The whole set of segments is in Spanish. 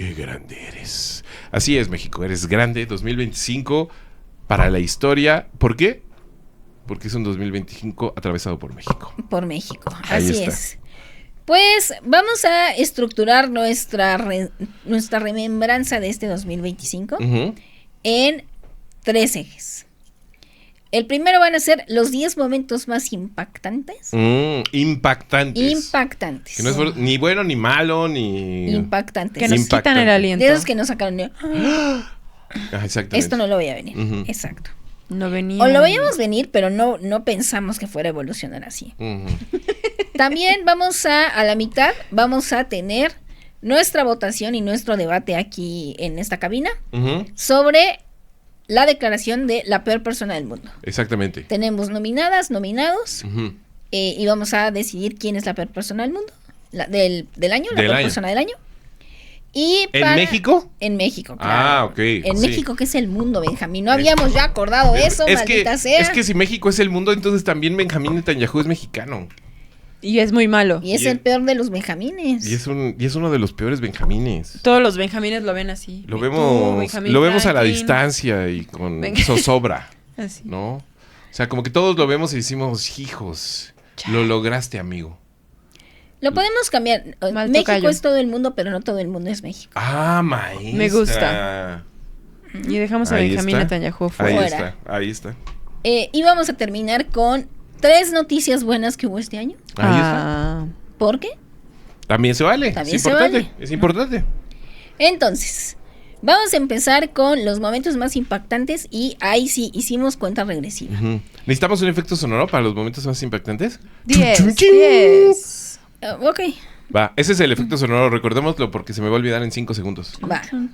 Qué grande eres. Así es, México, eres grande. 2025 para la historia. ¿Por qué? Porque es un 2025 atravesado por México. Por México, Ahí así está. es. Pues vamos a estructurar nuestra remembranza de este 2025 en 3 ejes. El primero van a ser los 10 momentos más impactantes. Impactantes. Que no es ni bueno ni malo, ni... Impactantes. Que nos quitan el aliento. De esos que nos sacaron de... Exactamente. Esto no lo voy a venir. Exacto. No venía. O lo veíamos venir, pero no pensamos que fuera a evolucionar así. También vamos a la mitad, vamos a tener nuestra votación y nuestro debate aquí en esta cabina sobre la declaración de la peor persona del mundo. Exactamente. Tenemos nominados, y vamos a decidir quién es la peor persona del mundo, del año, la peor persona del año. Y ¿En México? En México, claro. Ok. En México, que es el mundo, Benjamín. No habíamos ya acordado eso, maldita sea. Es que si México es el mundo, entonces también Benjamín Netanyahu es mexicano. Y es muy malo. Y es el peor de los benjamines. Y es uno de los peores benjamines. Todos los benjamines lo ven así. Lo vemos a la distancia y con zozobra. Así. ¿No? O sea, como que todos lo vemos y decimos, hijos, lo lograste, amigo. Lo podemos cambiar. México es todo el mundo, pero no todo el mundo es México. Ah, maestra. Me gusta. Y dejamos a Benjamín Netanyahu fuera. Ahí está. Y vamos a terminar con 3 noticias buenas que hubo este año. Ahí está. ¿Por qué? También se vale. También es se importante. vale. Es importante. Entonces, vamos a empezar con los momentos más impactantes y ahí sí hicimos cuenta regresiva. ¿Necesitamos un efecto sonoro para los momentos más impactantes? 10. Ok. Va, ese es el efecto sonoro, recordémoslo porque se me va a olvidar en 5 segundos. Va. Chun,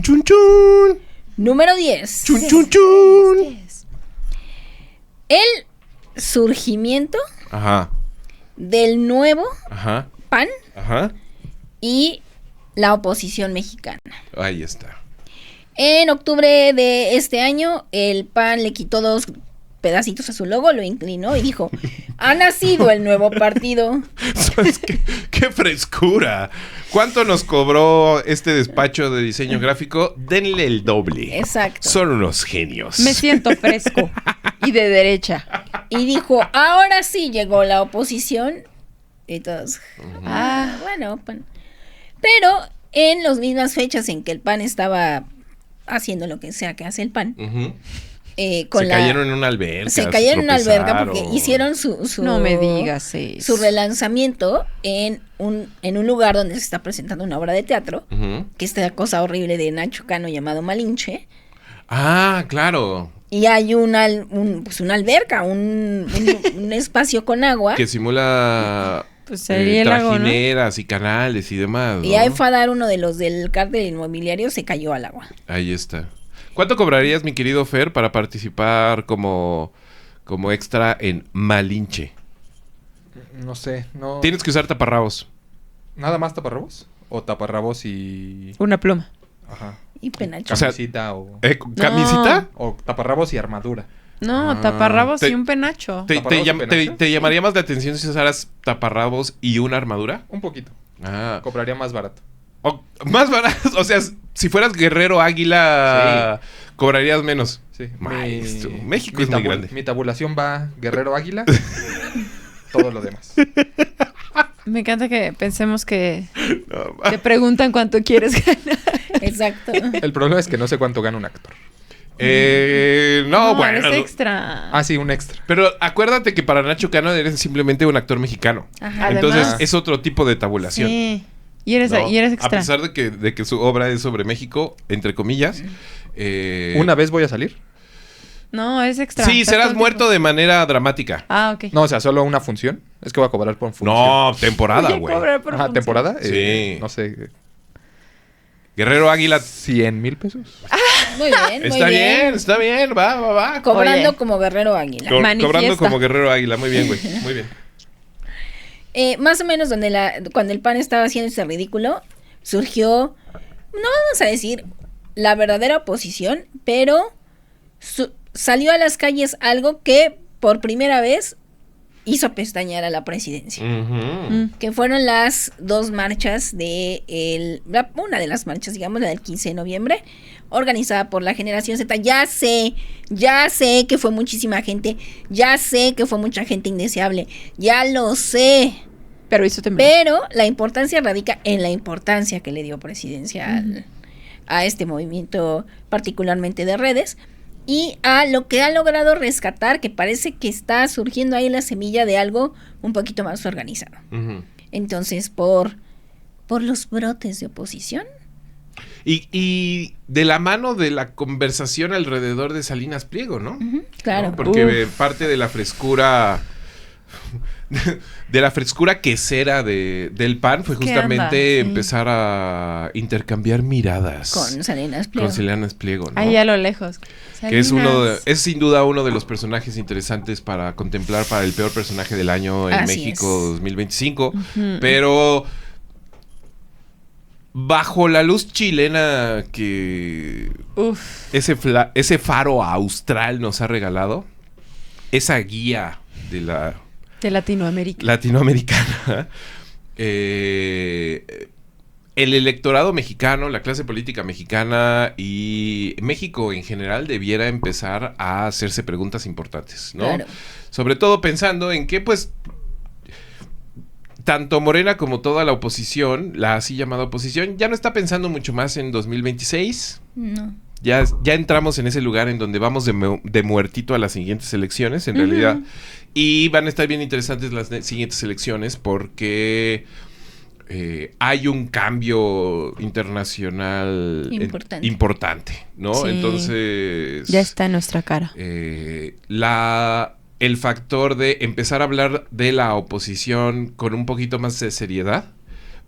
chun, chun. Número 10. Chun, chun, chun. El surgimiento del nuevo PAN y la oposición mexicana. Ahí está. En octubre de este año, el PAN le quitó 2 pedacitos a su logo, lo inclinó y dijo: ha nacido el nuevo partido. ¡Qué frescura! ¿Cuánto nos cobró este despacho de diseño gráfico? Denle el doble. Exacto. Son unos genios. Me siento fresco y de derecha. Y dijo: ahora sí llegó la oposición. Y todos, bueno, PAN. Pero en las mismas fechas en que el PAN estaba haciendo lo que sea que hace el PAN, cayeron en una alberca. Se cayeron en una alberca porque hicieron su no me digas eso. Su relanzamiento en un lugar donde se está presentando una obra de teatro, que es esta cosa horrible de Nacho Cano llamado Malinche. Ah, claro. Y hay una alberca, un espacio con agua. Que simula trajineras, ¿no? Y canales y demás, ¿no? Y ahí fue a dar uno de los del cártel inmobiliario, se cayó al agua. Ahí está. ¿Cuánto cobrarías, mi querido Fer, para participar como extra en Malinche? No sé, no. Tienes que usar taparrabos. ¿Nada más taparrabos? ¿O taparrabos y...? Una pluma. Ajá. Y penacho. Camisita o... ¿Camisita? O taparrabos y armadura. No, taparrabos y un penacho. ¿Te llamaría más la atención si usaras taparrabos y una armadura? Un poquito. Ah. Cobraría más barato. Más barato, o sea, si fueras guerrero águila, cobrarías menos. Sí. Maestro, México es muy grande. Mi tabulación va guerrero águila, todo lo demás. Me encanta que pensemos que te preguntan cuánto quieres ganar. Exacto. El problema es que no sé cuánto gana un actor. Bueno. Es extra. Ah, sí, un extra. Pero acuérdate que para Nacho Cano eres simplemente un actor mexicano. Ajá. Entonces Además, es otro tipo de tabulación. Sí. Y eres extra. A pesar de que su obra es sobre México, entre comillas. ¿Una vez voy a salir? No, es extra. Sí, serás muerto de manera dramática. Ah, ok. No, o sea, solo una función. Es que voy a cobrar por función. No, temporada, güey. Ajá, ¿temporada? Sí. No sé. Guerrero Águila. 100,000 pesos. Muy bien, Está bien, va. Cobrando Oye. como guerrero águila. Cobrando como Guerrero Águila, muy bien, güey. Muy bien. Más o menos cuando el PAN estaba haciendo ese ridículo, surgió, no vamos a decir la verdadera oposición, pero salió a las calles algo que por primera vez hizo pestañear a la presidencia. Ujú. Que fueron las dos marchas una de las marchas, digamos, la del 15 de noviembre, organizada por la Generación Z. Ya sé que fue muchísima gente, ya sé que fue mucha gente indeseable, ya lo sé. Pero hizo temblar. Pero la importancia radica en la importancia que le dio presidencia a este movimiento, particularmente de redes, y a lo que ha logrado rescatar, que parece que está surgiendo ahí la semilla de algo un poquito más organizado. Ujú. Entonces, por los brotes de oposición. Y de la mano de la conversación alrededor de Salinas Pliego, ¿no? Claro. ¿No? Porque parte de la frescura de la frescura quesera del PAN fue ¿Qué justamente anda? Sí. empezar a intercambiar miradas Con Salinas Pliego. con Salinas Pliego, ¿no? Ahí a lo lejos. Que es Salinas. es sin duda uno de los personajes interesantes para contemplar para el peor personaje del año en Así México es. 2025. Ujú. Pero bajo la luz chilena que Uf. ese faro austral nos ha regalado, esa guía de la De Latinoamérica. latinoamericana, el electorado mexicano, la clase política mexicana y México en general debiera empezar a hacerse preguntas importantes, ¿no? Claro. Sobre todo pensando en que, pues, tanto Morena como toda la oposición, la así llamada oposición, ya no está pensando mucho más en 2026. No. Ya entramos en ese lugar en donde vamos de muertito a las siguientes elecciones, en realidad. Y van a estar bien interesantes las siguientes elecciones porque hay un cambio internacional importante, ¿no? Sí. Entonces... Ya está en nuestra cara. El factor de empezar a hablar de la oposición con un poquito más de seriedad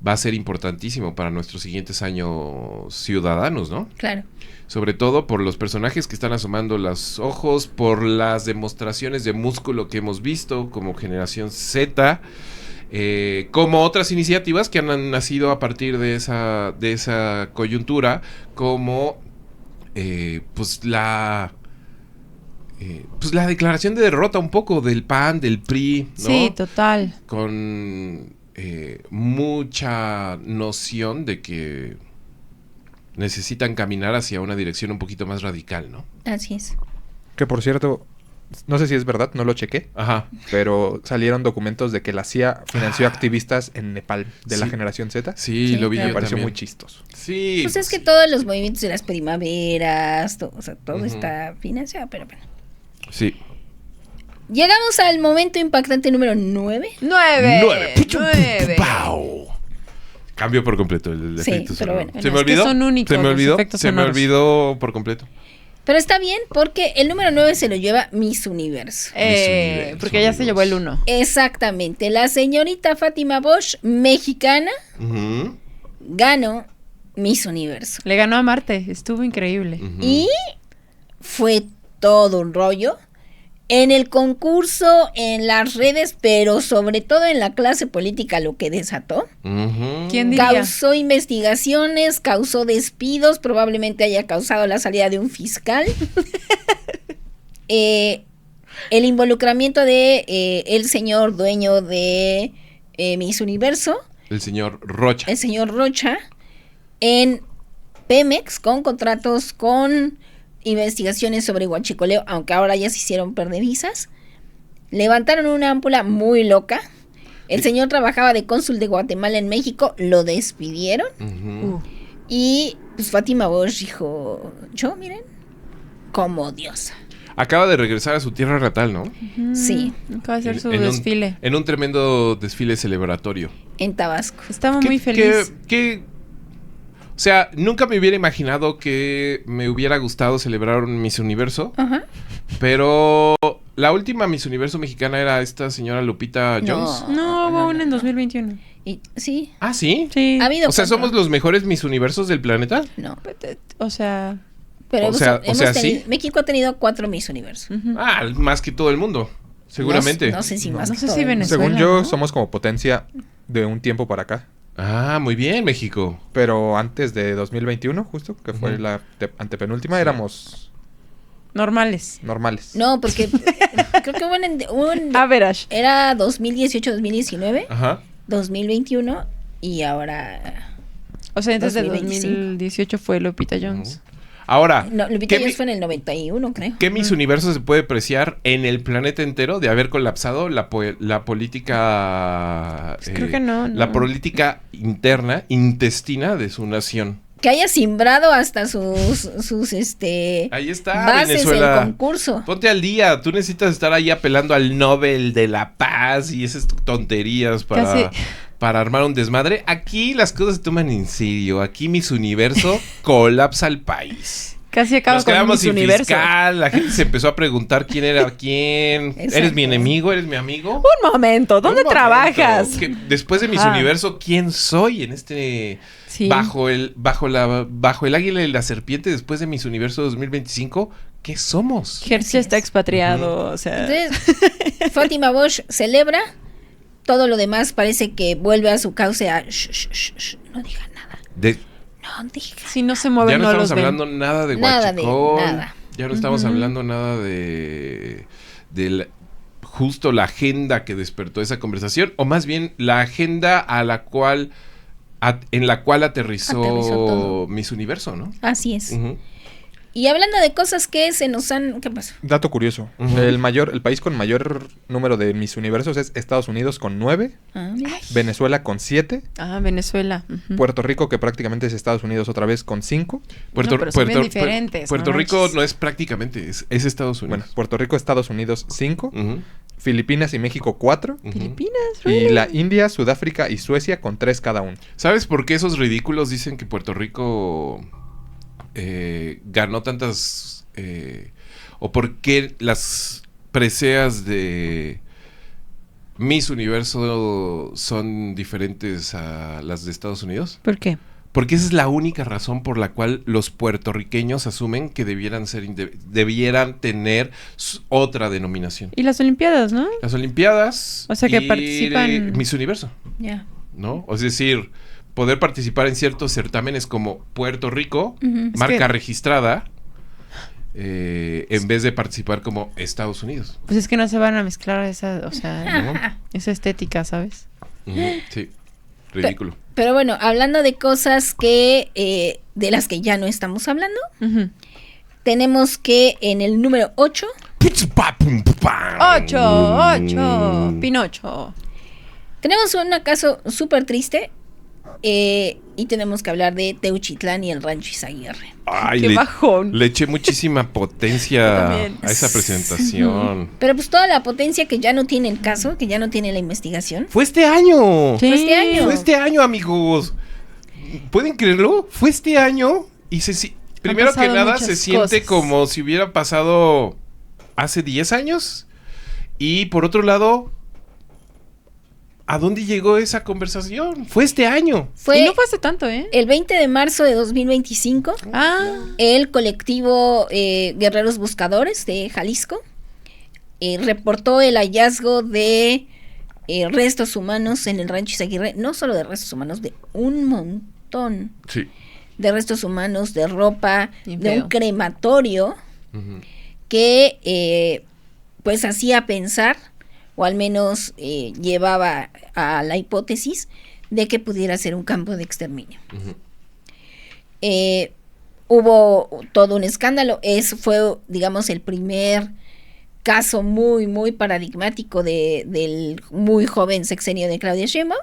va a ser importantísimo para nuestros siguientes años ciudadanos, ¿no? Claro. Sobre todo por los personajes que están asomando los ojos, por las demostraciones de músculo que hemos visto como Generación Z, como otras iniciativas que han nacido a partir de esa coyuntura, como pues la declaración de derrota un poco del PAN, del PRI, ¿no? Sí, total. Con mucha noción de que necesitan caminar hacia una dirección un poquito más radical, ¿no? Así es. Que por cierto, no sé si es verdad, no lo chequé, Ajá. pero salieron documentos de que la CIA financió activistas en Nepal de la Sí. Generación Z. Sí, Sí, lo vi claro. yo Me pareció también. muy chistoso. Sí. Pues es que todos los movimientos de las primaveras, todo Ujú. está financiado, pero bueno. Sí. Llegamos al momento impactante número 9. 9. ¡Pau! Cambio por completo el Sí, efecto pero sonoro. bueno. ¿Se me Es que olvidó? son únicos ¿Se me los olvidó? efectos Se me sonoros. olvidó por completo. Pero está bien porque el número 9 se lo lleva Miss Universo. Universo, Porque ella se llevó el 1. Exactamente. La señorita Fátima Bosch, mexicana, Ujú, ganó Miss Universo. Le ganó a Marte. Estuvo increíble. ujú. Y fue todo un rollo. En el concurso, en las redes, pero sobre todo en la clase política, lo que desató. Ujú. ¿Quién diría? Causó investigaciones, causó despidos, probablemente haya causado la salida de un fiscal. El involucramiento de el señor dueño de Miss Universo, El señor Rocha. el señor Rocha, en Pemex, con contratos, con investigaciones sobre huachicoleo, aunque ahora ya se hicieron perdevisas. Levantaron una ámpula muy loca. El señor trabajaba de cónsul de Guatemala en México, lo despidieron. Ujú. Y pues Fátima Bosch dijo, yo miren, como diosa. Acaba de regresar a su tierra natal, ¿no? Sí, Acaba de hacer su En un- desfile. En un tremendo desfile celebratorio. en Tabasco. Estaba ¿Qué- muy feliz. o sea, nunca me hubiera imaginado que me hubiera gustado celebrar un Miss Universo, Ajá. pero la última Miss Universo mexicana era esta señora Lupita No. Jones. No, hubo no, una en no. 2021. Y, sí, Ah, ¿sí? Sí. ha habido O sea, cuatro. ¿somos los mejores Miss Universos del planeta? No, O sea. pero o sea, tenido, ¿sí? México ha tenido 4 Miss Universo. ujú. Ah, más que todo el mundo, seguramente. No sé si más No que sé todo si el mundo. Venezuela. Según yo, ¿no? somos como potencia de un tiempo para acá. Ah, muy bien, México. Pero antes de 2021, justo, que fue Ujú. la antepenúltima, Sí. éramos Normales. No, porque creo que hubo un Average. era 2018, 2019, Ajá. 2021 y ahora... O sea, antes de 2025. 2018 fue Lupita Jones. Ahora, No, Lupita ¿qué Jones fue en el 91, creo. ¿qué Miss Universo se puede apreciar en el planeta entero de haber colapsado la política... Pues creo que no. La política interna, intestina de su nación? Que haya simbrado hasta sus Ahí está, bases Venezuela. del concurso. Ponte al día, tú necesitas estar ahí apelando al Nobel de la Paz y esas tonterías para armar un desmadre. Aquí las cosas se toman en serio. Aquí Miss Universo colapsa el país. Casi acaba Nos con quedamos Miss sin Universo. fiscal, la gente se empezó a preguntar quién era quién. Exacto. ¿Eres mi enemigo? ¿Eres mi amigo? Un momento, ¿dónde Un momento, trabajas? que después de Miss Universo, ¿quién soy en este... Sí. Bajo el águila y la serpiente, después de Miss Universo 2025, ¿qué somos? Jersey está expatriado, o sea... Entonces, Fátima Bosch celebra, todo lo demás parece que vuelve a su cauce a... no diga nada. No diga. Si no se mueven, Ya no no los estamos ven. hablando nada de Nada de Huachicol. nada. Ya no estamos hablando nada de justo la agenda que despertó esa conversación, o más bien la agenda en la cual aterrizó todo. Miss Universo, ¿no? Así es. Ujú. Y hablando de cosas que se nos han... ¿Qué pasó? Dato curioso. Ujú. El país con mayor número de Miss Universos es Estados Unidos con 9, Ah, mira. Venezuela con 7, Ah, Venezuela. Ujú. Puerto Rico, que prácticamente es Estados Unidos otra vez, con 5. pero son bien diferentes, Puerto no Rico manches. no es prácticamente, es Estados Bueno, Unidos. Puerto Rico, Estados Unidos 5, Ujú, Filipinas y México 4, ujú. Filipinas, y really? la India, Sudáfrica y Suecia con 3 cada uno. ¿Sabes por qué esos ridículos dicen que Puerto Rico ganó tantas... o por qué las preseas de Miss Universo son diferentes a las de Estados Unidos? ¿Por qué? Porque esa es la única razón por la cual los puertorriqueños asumen que debieran tener otra denominación. Y las Olimpiadas, ¿no? Las Olimpiadas. O sea, que y participan- Miss Universo, Ya. ¿no? Es decir, poder participar en ciertos certámenes como Puerto Rico, Ujú. marca que- registrada, en vez de participar como Estados Unidos. Pues es que no se van a mezclar esa, o sea, ¿no? esa estética, ¿sabes? Ujú, sí, ridículo. Pero bueno, hablando de cosas que de las que ya no estamos hablando, Ujú. tenemos que en el número 8 ¡Ocho! Pinocho. tenemos un caso súper triste y tenemos que hablar de Teuchitlán y el Rancho Izaguirre. Ay, ¡Qué bajón! le eché muchísima Yo potencia también. a esa presentación. Pero pues toda la potencia que ya no tiene el caso, que ya no tiene la investigación. ¡Fue este año! Sí. Fue este año. ¡Fue este año, amigos! ¿Pueden creerlo? Fue este año y primero que pasado nada muchas se siente cosas. como si hubiera pasado hace 10 años. Y por otro lado, ¿a dónde llegó esa conversación? Fue este año. Fue Y no fue hace tanto, ¿eh? el 20 de marzo de 2025, Ah, el colectivo Guerreros Buscadores de Jalisco reportó el hallazgo de restos humanos en el Rancho Izaguirre, no solo de restos humanos, de un montón Sí. de restos humanos, de ropa, Bien de un feo. crematorio Ujú. que pues hacía pensar, o al menos llevaba a la hipótesis de que pudiera ser un campo de exterminio. Ujú. Hubo todo un escándalo, fue, digamos, el primer caso muy, muy paradigmático del muy joven sexenio de Claudia Sheinbaum,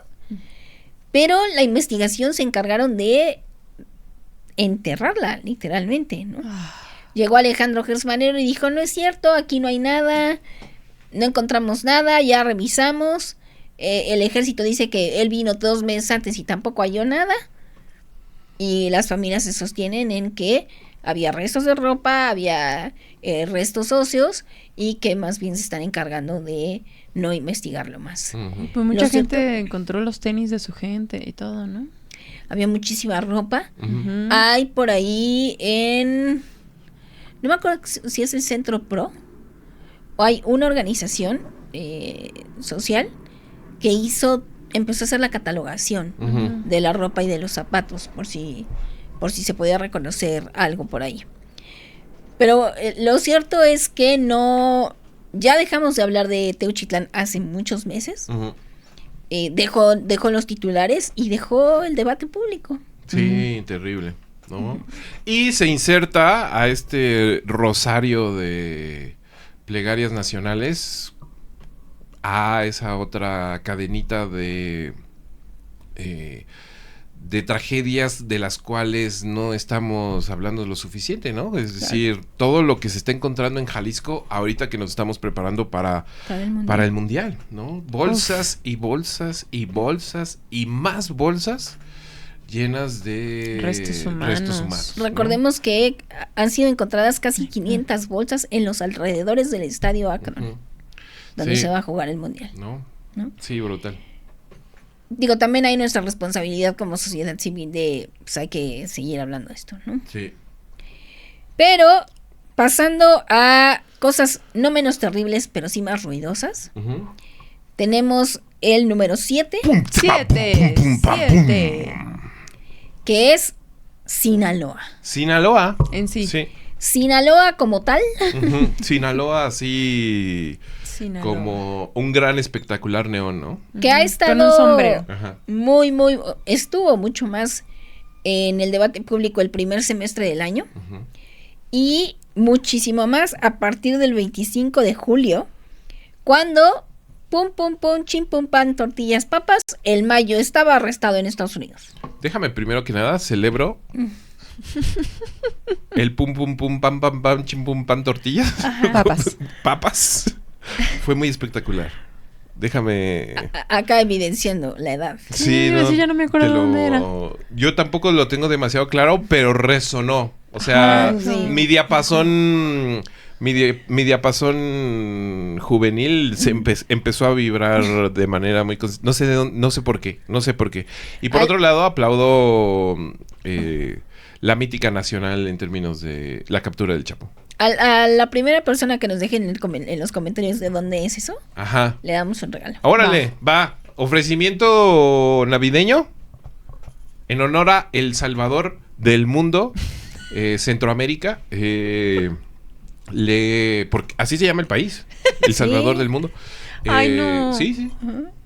pero la investigación se encargaron de enterrarla, literalmente, ¿no? Llegó Alejandro Gersmanero y dijo, no es cierto, aquí no hay nada, no encontramos nada, ya revisamos, el ejército dice que él vino 2 meses antes y tampoco halló nada, y las familias se sostienen en que había restos de ropa, había restos óseos, y que más bien se están encargando de no investigarlo más. Ujú. pues mucha Lo cierto- gente encontró los tenis de su gente y todo, ¿no? Había muchísima ropa. Ujú. Ujú. Hay por ahí no me acuerdo si es el Centro Pro, o hay una organización social que empezó a hacer la catalogación Ujú. de la ropa y de los zapatos, por si se podía reconocer algo por ahí. Pero lo cierto es que ya dejamos de hablar de Teuchitlán hace muchos meses. Dejó los titulares y dejó el debate público. Sí, terrible, ¿no? Y se inserta a este rosario de plegarias nacionales a esa otra cadenita de tragedias de las cuales no estamos hablando lo suficiente, ¿no? Es decir, todo lo que se está encontrando en Jalisco ahorita que nos estamos preparando para el mundial, ¿no? Bolsas y bolsas y bolsas y más bolsas llenas de restos humanos. Recordemos que han sido encontradas casi 500 bolsas en los alrededores del estadio Akron, donde se va a jugar el mundial. ¿No? Sí, brutal. Digo, también hay nuestra responsabilidad como sociedad civil de, pues hay que seguir hablando de esto, ¿no? Sí. Pero, pasando a cosas no menos terribles, pero sí más ruidosas, tenemos el número 7. 7. Que es Sinaloa. Sinaloa. En sí. Sinaloa como tal. Sinaloa así... como un gran espectacular neón, ¿no? Que ha estado con un sombrero. Estuvo mucho más en el debate público el primer semestre del año y muchísimo más a partir del 25 de julio, cuando pum pum pum, chim pum pan, tortillas, papas, el Mayo estaba arrestado en Estados Unidos. Déjame primero que nada celebro el pum pum pum pam pam pam chim pum pan tortillas. Papas. Fue muy espectacular. Déjame... Acá evidenciando la edad. Sí, no, ya no me acuerdo dónde era. Yo tampoco lo tengo demasiado claro, pero resonó. O sea, mi diapasón... Mi diapasón juvenil se empezó a vibrar de manera muy... No sé por qué. Y por otro lado, aplaudo la mítica nacional en términos de la captura del Chapo. A la primera persona que nos deje en los comentarios de dónde es eso, le damos un regalo. ¡Órale! Va. Ofrecimiento navideño en honor a El Salvador del mundo, Centroamérica. Porque así se llama el país, El Salvador del mundo. Ay, no. Sí.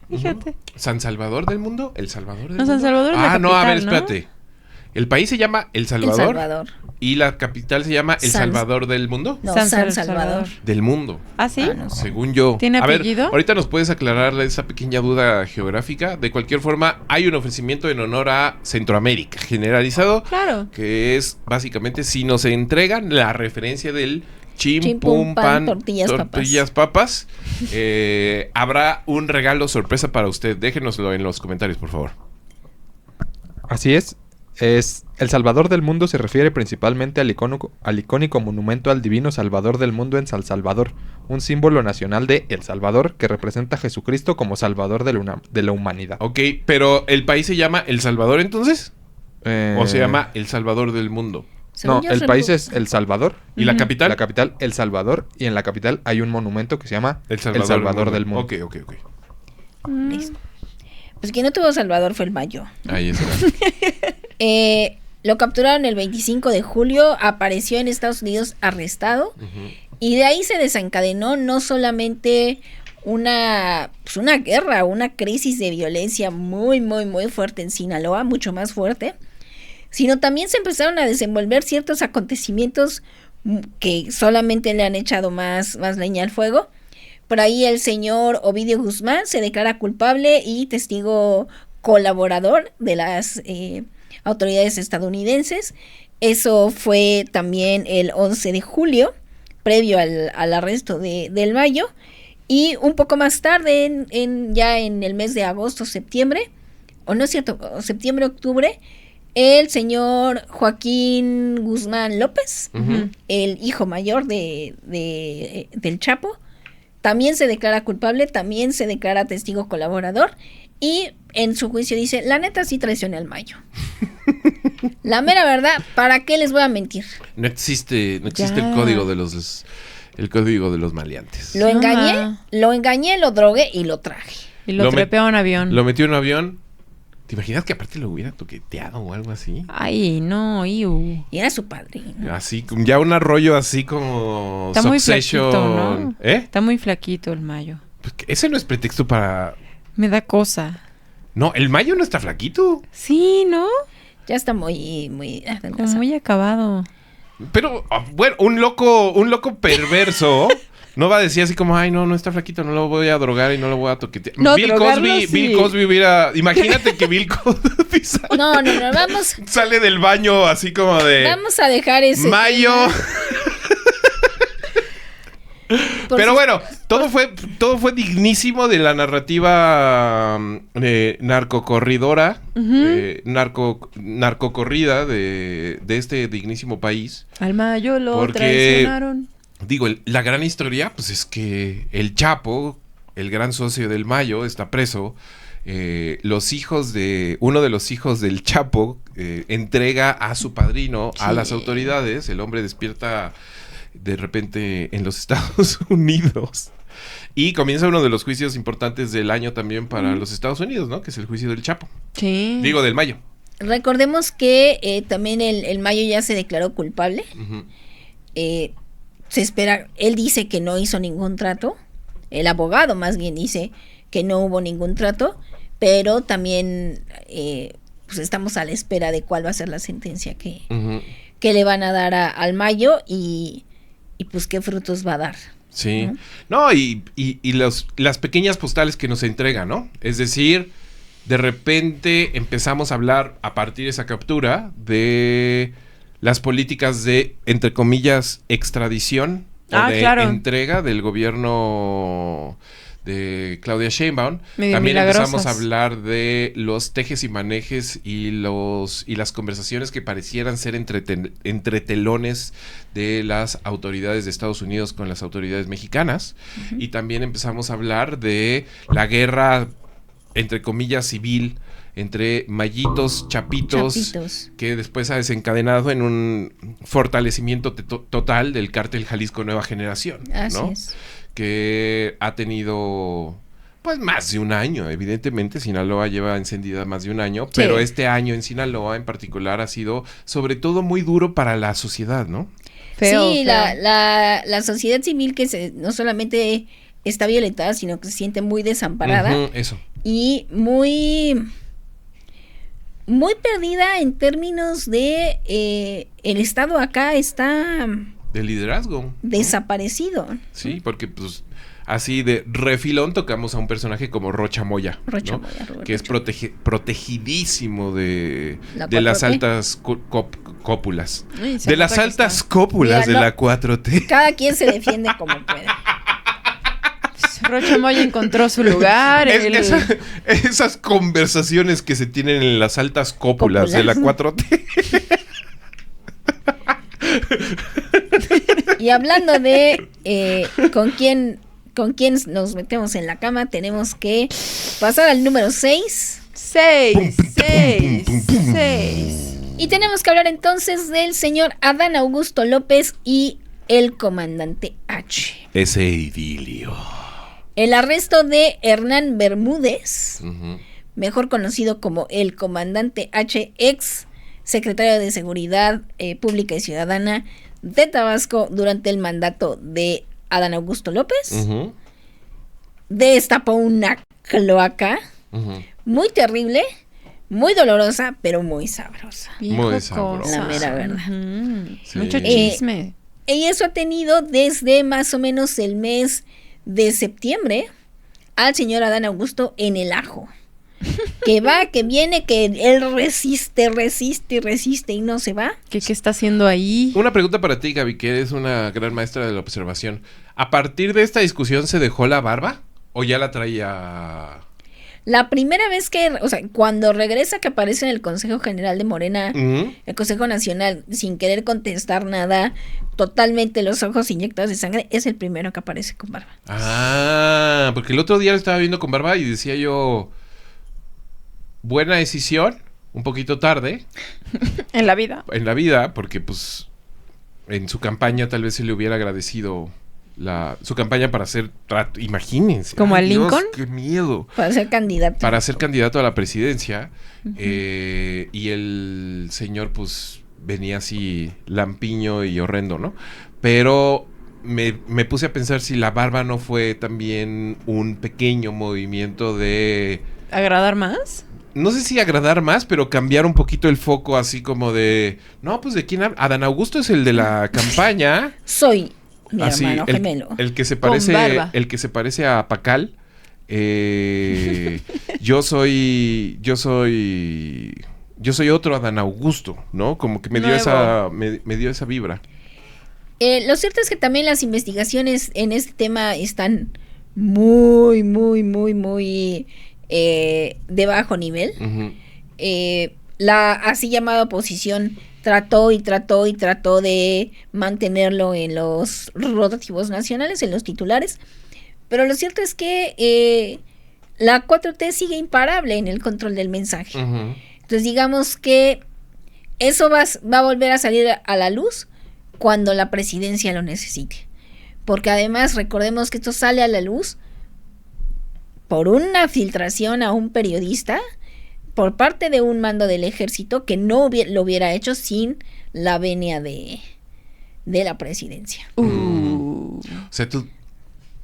Fíjate. ¿San Salvador del mundo? ¿El Salvador del mundo? San Salvador es la capital, a ver, espérate. El país se llama El Salvador. Y la capital se llama El Salvador del mundo. No, San Salvador. Del mundo. ¿Ah, sí? No. Según yo. ¿Tiene apellido? A ver, ahorita nos puedes aclarar esa pequeña duda geográfica. De cualquier forma, hay un ofrecimiento en honor a Centroamérica generalizado. Claro. Que es básicamente si nos entregan la referencia del chim pum pan tortillas papas. Habrá un regalo sorpresa para usted. Déjenoslo en los comentarios, por favor. Así es. El Salvador del mundo se refiere principalmente al icónico monumento al divino Salvador del mundo en San Salvador, un símbolo nacional de El Salvador que representa a Jesucristo como Salvador de la humanidad. Ok, pero ¿el país se llama El Salvador entonces? ¿O se llama El Salvador del mundo? No, el país es El Salvador. ¿Y la capital? La capital, El Salvador. Y en la capital hay un monumento que se llama El Salvador del mundo. Ok. Listo. Pues quien no tuvo Salvador fue el Mayo. Ahí está. Lo capturaron el 25 de julio, apareció en Estados Unidos arrestado y de ahí se desencadenó no solamente una guerra, una crisis de violencia muy fuerte en Sinaloa, mucho más fuerte, sino también se empezaron a desenvolver ciertos acontecimientos que solamente le han echado más leña al fuego. Por ahí el señor Ovidio Guzmán se declara culpable y testigo colaborador de las autoridades estadounidenses. Eso fue también el 11 de julio, previo al arresto del Mayo. Y un poco más tarde, ya en el mes de agosto, septiembre, o no es cierto, septiembre, octubre, el señor Joaquín Guzmán López, el hijo mayor del Chapo, también se declara culpable, también se declara testigo colaborador y en su juicio dice, la neta sí traicioné al Mayo. La mera verdad, ¿para qué les voy a mentir? No existe el código de los maleantes. Lo engañé, lo drogué y lo traje. Y lo trepé a un avión. Lo metió en un avión ¿Te imaginas que aparte lo hubiera toqueteado o algo así? Ay, no, iu. Y era su padrino. Así, ya un arroyo así como Está muy Succession. flaquito, ¿no? ¿Eh? Está muy flaquito el Mayo. Pues que ese no es pretexto para... Me da cosa. No, el Mayo no está flaquito. Sí, ¿no? Ya está muy Como muy acabado. Pero, bueno, un loco perverso... No va a decir así como, ay, no está flaquito, no lo voy a drogar y no lo voy a toquetear. No, drogarlo sí. Bill Cosby hubiera... Imagínate que Bill Cosby No, vamos... sale del baño así como de... Vamos a dejar ese... Mayo. Pero bueno, todo fue dignísimo de la narrativa narcocorridora, narcocorrida de este dignísimo país. Al Mayo lo traicionaron. Digo, la gran historia, pues es que el Chapo, el gran socio del Mayo, está preso. Uno de los hijos del Chapo entrega a su padrino a las autoridades. El hombre despierta de repente en los Estados Unidos. Y comienza uno de los juicios importantes del año también para los Estados Unidos, ¿no? Que es el juicio del Chapo. Sí. Digo, del Mayo. Recordemos que también el Mayo ya se declaró culpable. Uh-huh. Se espera, él dice que no hizo ningún trato, el abogado más bien dice que no hubo ningún trato, pero también pues estamos a la espera de cuál va a ser la sentencia que le van a dar al Mayo y pues qué frutos va a dar. Sí, no, y las pequeñas postales que nos entrega, ¿no? Es decir, de repente empezamos a hablar a partir de esa captura de las políticas de, entre comillas, extradición o de entrega del gobierno de Claudia Sheinbaum. También empezamos a hablar de los tejes y manejes y las conversaciones que parecieran ser entre telones de las autoridades de Estados Unidos con las autoridades mexicanas. Uh-huh. Y también empezamos a hablar de la guerra, entre comillas, civil entre Mayitos, Chapitos, que después ha desencadenado en un fortalecimiento total del cártel Jalisco Nueva Generación, Así ¿no? es. Que ha tenido pues más de un año, evidentemente Sinaloa lleva encendida más de un año, sí. Pero este año en Sinaloa en particular ha sido sobre todo muy duro para la sociedad, ¿no? Sí, la sociedad civil que no solamente está violentada, sino que se siente muy desamparada. Uh-huh, eso. Y muy perdida en términos de el Estado acá está de liderazgo, desaparecido. Sí, porque pues así de refilón tocamos a un personaje como Rocha Moya, ¿no? Que es protegidísimo de las altas cópulas. De las altas cópulas de la 4T. Cada quien se defiende como puede. Rocha Moya encontró su lugar. Esas conversaciones que se tienen en las altas cópulas de la 4T. Y hablando de con quién nos metemos en la cama, tenemos que pasar al número 6. 6. Y tenemos que hablar entonces del señor Adán Augusto López y el comandante H. Ese idilio. El arresto de Hernán Bermúdez, mejor conocido como el comandante H, ex secretario de Seguridad Pública y Ciudadana de Tabasco durante el mandato de Adán Augusto López, destapó una cloaca muy terrible, muy dolorosa, pero muy sabrosa. Muy sabrosa. La mera verdad. Sí. Mucho chisme. Y eso ha tenido desde más o menos el mes de septiembre al señor Adán Augusto en el ajo. Que va, que viene, que él resiste y no se va. ¿Qué está haciendo ahí? Una pregunta para ti, Gaby, que eres una gran maestra de la observación. ¿A partir de esta discusión se dejó la barba? ¿O ya la traía? La primera vez cuando regresa, que aparece en el Consejo General de Morena, el Consejo Nacional, sin querer contestar nada, totalmente los ojos inyectados de sangre, es el primero que aparece con barba. Ah, porque el otro día lo estaba viendo con barba y decía yo, buena decisión, un poquito tarde. En la vida, porque pues en su campaña tal vez se le hubiera agradecido su campaña para ser, imagínense. ¿Como Ay, a Dios, Lincoln? ¡Qué miedo! Para ser candidato. Para ser candidato a la presidencia. Y el señor, pues, venía así lampiño y horrendo, ¿no? Pero me puse a pensar si la barba no fue también un pequeño movimiento de... ¿Agradar más? No sé si agradar más, pero cambiar un poquito el foco, así como de... No, pues, ¿de quién habla? Adán Augusto es el de la campaña. Soy mi Así, hermano gemelo. el que se Con parece, barba. el que se parece a Pacal. Yo soy otro Adán Augusto, ¿no? Como que me dio Nuevo. me dio esa vibra. Lo cierto es que también las investigaciones en este tema están muy, muy, muy, muy de bajo nivel. Ujú. La así llamada oposición trató de mantenerlo en los rotativos nacionales, en los titulares, pero lo cierto es que la 4T sigue imparable en el control del mensaje. Ujú. Entonces digamos que eso va a volver a salir a la luz cuando la presidencia lo necesite, porque además recordemos que esto sale a la luz por una filtración a un periodista por parte de un mando del ejército que no lo hubiera hecho sin la venia de la presidencia. O sea,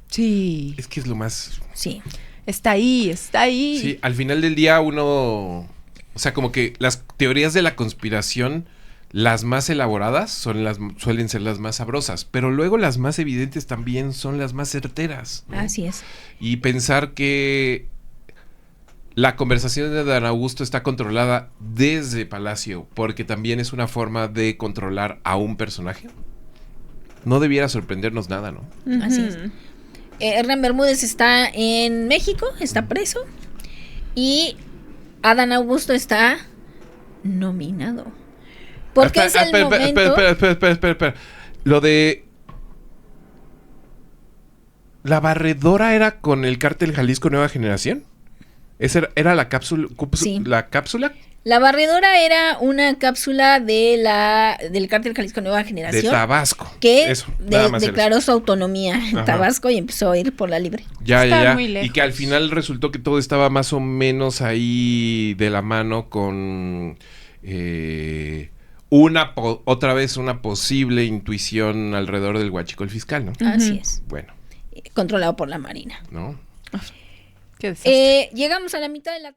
Sí. es que es lo más... Sí. Está ahí, está ahí. Sí, al final del día uno... O sea, como que las teorías de la conspiración, las más elaboradas suelen ser las más sabrosas, pero luego las más evidentes también son las más certeras, ¿no? Así es. Y pensar que la conversación de Dan Augusto está controlada desde Palacio, porque también es una forma de controlar a un personaje, no debiera sorprendernos nada, ¿no? Así es. Hernán Bermúdez está en México, está preso, y Adán Augusto está nominado. Porque es el momento... Espera. Lo de... ¿La barredora era con el cártel Jalisco Nueva Generación? ¿Esa era la cápsula? Sí. ¿La cápsula? La barredora era una cápsula del cártel Jalisco Nueva Generación. De Tabasco. Que Eso, nada más era declaró eso. su autonomía en Ajá. Tabasco y empezó a ir por la libre. Está muy lejos. Y que al final resultó que todo estaba más o menos ahí de la mano con otra vez una posible intuición alrededor del huachicol fiscal, ¿no? Así es. Bueno, Controlado por la Marina. ¿no? Qué desastre. Llegamos a la mitad de la